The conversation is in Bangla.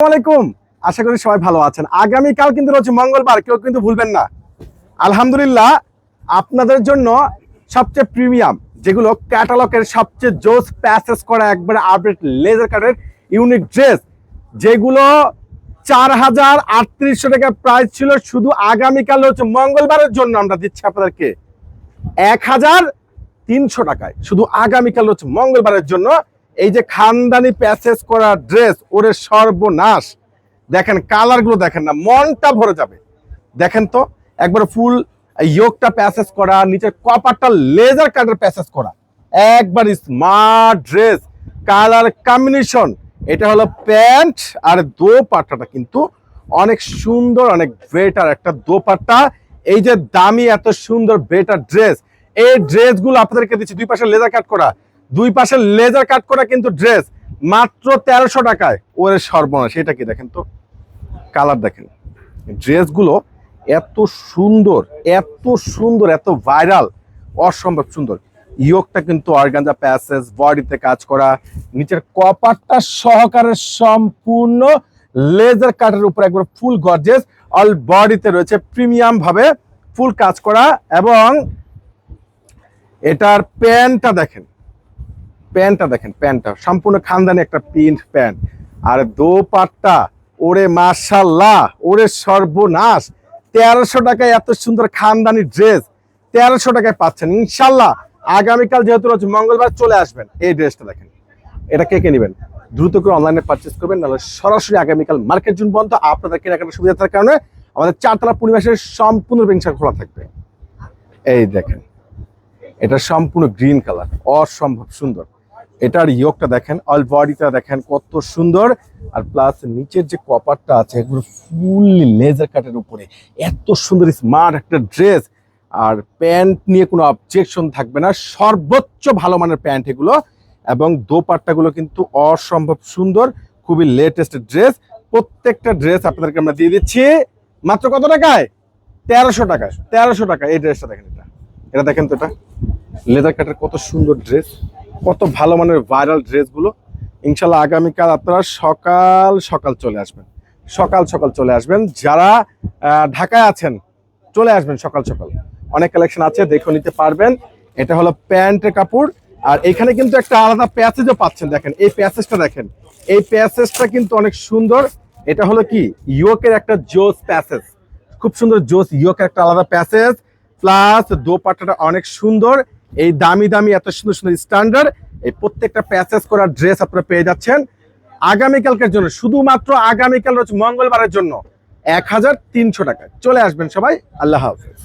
আসসালামাইকুম। আশা করি সবাই ভালো আছেন। আগামীকাল কিন্তু রয়েছে মঙ্গলবার, কেউ কিন্তু ভুলবেন না। আলহামদুলিল্লাহ, আপনাদের জন্য সবচেয়ে প্রিমিয়াম, যেগুলো ক্যাটালগের সবচেয়ে জোস প্যাসেজ করা একবারে আপডেট লেজার কাটের ইউনিক ড্রেস, যেগুলো 4,3800 টাকা প্রাইস ছিল, শুধু আগামীকাল হচ্ছে মঙ্গলবারের জন্য আমরা দিচ্ছি আপনাদেরকে 1,300 টাকায়। শুধু আগামীকাল হচ্ছে মঙ্গলবারের জন্য এই যে খানদানি প্যাসেজ করা ড্রেস, ওরে সর্বনাশ। দেখেন কালারগুলো, দেখেন না, মনটা ভরে যাবে। দেখেন তো, একবার ফুল ইয়োকটা প্যাসেজ করা, নিচের কপারটা লেজার কাটের প্যাসেজ করা, একবার স্মার্ট ড্রেস, কালার কম্বিনেশন। এটা হলো প্যান্ট, আর দোপাট্টাটা কিন্তু অনেক সুন্দর, অনেক বেটার একটা দোপাট্টা। এই যে দামি এত সুন্দর বেটার ড্রেস, এই ড্রেসগুলো আপনাদেরকে দিচ্ছি দুই পাশে লেজার কাট করা, দুই পাশে লেজার কাট করা কিন্তু ড্রেস মাত্র 1300 টাকায়। ওরে সর্বনাশ, এটা কি দেখেন তো, কালার দেখেন। ড্রেসগুলো এত সুন্দর, এত সুন্দর, এত ভাইরাল, অসম্ভব সুন্দর। ইয়োকটা কিন্তু অর্গানজা প্যাসেজ, বডিতে কাজ করা, নিচের কপারটা সহকারে সম্পূর্ণ লেজার কাটের উপর একবার ফুল গর্জিয়াস, অল বডিতে রয়েছে প্রিমিয়াম ভাবে ফুল কাজ করা। এবং এটার প্যান্টটা দেখেন, প্যান্টটা সম্পূর্ণ খানদানি একটা প্রিন্ট প্যান্ট। আর দোপাট্টা, ওরে মাশাআল্লাহ, ওরে সর্বনাশ। 1300 টাকায় এত সুন্দর খানদানি ড্রেস 1300 টাকায় পাচ্ছেন ইনশাল্লাহ। আগামীকাল যেহেতু রয়েছে মঙ্গলবার, চলে আসবেন। এই ড্রেসটা দেখেন, এটা কে কে নেবেন দ্রুত করে অনলাইনে পারচেস করবেন, নাহলে সরাসরি আগামীকাল মার্কেট জুন পর্যন্ত আপনাদের কেনাকাটার সুবিধা থাকার কারণে আমাদের 4 তলা পরিবেশের সম্পূর্ণ বেঞ্চা খোলা থাকবে। এই দেখেন, এটা সম্পূর্ণ গ্রিন কালার, অসম্ভব সুন্দর। এটার ইয়োকটা দেখেন, অল বডিটা দেখেন কত সুন্দর। আর প্লাস নিচের যে কপারটা আছে একবার ফুললি লেজার কাটের উপরে, এত সুন্দর স্মার্ট একটা ড্রেস। আর প্যান্ট নিয়ে কোনো অবজেকশন থাকবে না, সর্বোচ্চ ভালো মানের প্যান্ট এগুলো। এবং দোপাট্টাগুলো কিন্তু অসম্ভব সুন্দর, খুবই লেটেস্ট ড্রেস। প্রত্যেকটা ড্রেস আপনাদেরকে আমরা দিয়ে দিচ্ছি মাত্র কত টাকায়? 1300 টাকায়। 1300 টাকা। এই ড্রেসটা দেখেন, এটা দেখেন তো, এটা লেদার কাটের কত সুন্দর ড্রেস, কত ভালো মানের ভাইরাল ড্রেসগুলো। ইনশাল্লাহ আগামীকাল আপনারা সকাল সকাল চলে আসবেন, সকাল সকাল চলে আসবেন। যারা ঢাকায় আছেন চলে আসবেন সকাল সকাল, অনেক কালেকশন আছে, দেখে নিতে পারবেন। এটা হলো প্যান্টের কাপড়, আর এখানে কিন্তু একটা আলাদা প্যাসেজও পাচ্ছেন। দেখেন এই প্যাসেজটা, দেখেন এই প্যাসেজটা কিন্তু অনেক সুন্দর। এটা হলো কি ইয়োকের একটা জোস প্যাসেজ, খুব সুন্দর জোস ইয়োকের একটা আলাদা প্যাসেজ। প্লাস দোপাট্টাটা অনেক সুন্দর, এই দামি দামি এত সুন্দর সুন্দর স্ট্যান্ডার্ড এই প্রত্যেকটা প্যাসেজ করা ড্রেস আপনারা পেয়ে যাচ্ছেন আগামীকালকের জন্য। শুধুমাত্র আগামীকাল রয়েছে মঙ্গলবারের জন্য 1,300 টাকায়। চলে আসবেন সবাই। আল্লাহ হাফেজ।